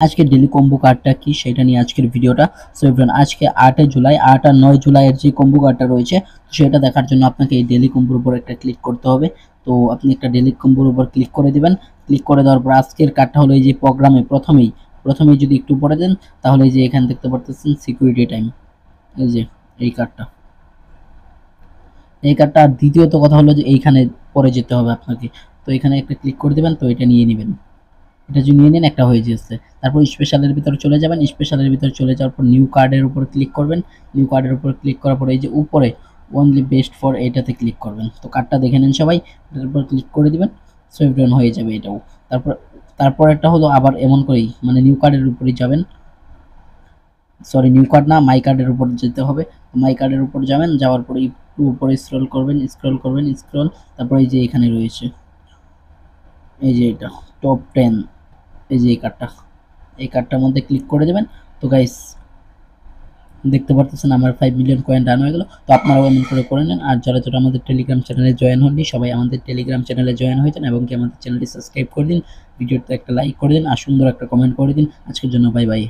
আজকে daily combo কার্ডটা কি সেটা নিয়ে আজকের ভিডিওটা। সো এভরিওয়ান, আজকে 8 জুলাই 8 আর 9 জুলাইয়ের যে কম্বো কার্ডটা রয়েছে সেটা দেখার জন্য আপনাকে এই ডেইলি কম্বোর উপর একটা ক্লিক করতে হবে। তো আপনি একটা ডেইলি কম্বোর উপর ক্লিক করে দিবেন। ক্লিক করে দেওয়ার পর আজকের কার্ডটা হলো এই যে প্রোগ্রামে প্রথমেই যদি একটু পড়ে দেন তাহলে এই যে এখানে দেখতে পারতেছেন সিকিউরিটি টাইম, এই যে এই কার্ডটা। এই কার্ডটা আর দ্বিতীয়ত কথা হলো যে এইখানে পরে যেতে হবে আপনাকে। তো এখানে একটা ক্লিক করে দিবেন, তো এটা নিয়ে নিবেন। এটা যদি নিয়ে নেন একটা হয়ে যাচ্ছে। তারপর স্পেশালের ভিতরে চলে যাবেন। স্পেশালের ভিতরে চলে যাওয়ার পর নিউ কার্ডের উপর ক্লিক করবেন। নিউ কার্ডের উপর ক্লিক করার পর এই যে উপরে অনলি বেস্ট ফর এটাতে ক্লিক করবেন। তো কার্ডটা দেখে নেন সবাই, এটার উপর ক্লিক করে দিবেন। সো এভরিওয়ান হয়ে যাবে এটাও। তারপর তারপর একটা হলো আবার এমন করেই মানে নিউ কার্ডের উপরেই যাবেন। সরি, নিউ কার্ড না, মাই কার্ডের উপর যেতে হবে। মাই কার্ডের উপর যাবেন, যাওয়ার পরে একটু উপরে স্ক্রল, তারপর এই যে এখানে রয়েছে এই যে এটা টপ 10, এই যে এই কার্ডটার মধ্যে ক্লিক করে দেবেন। তো গাইস দেখতে পারতেছেন আমার 5 মিলিয়ন কয়েন রান হয়ে গেল। তো আপনারাও এমন করে নেন। আর যারা আমাদের টেলিগ্রাম চ্যানেলে জয়েন হননি সবাই আমাদের টেলিগ্রাম চ্যানেলে জয়েন হয়ে যান এবং কি আমাদের চ্যানেলটি সাবস্ক্রাইব করে দিন, ভিডিওতে একটা লাইক করে দিন আর সুন্দর একটা কমেন্ট করে দিন। আজকের জন্য বাই বাই।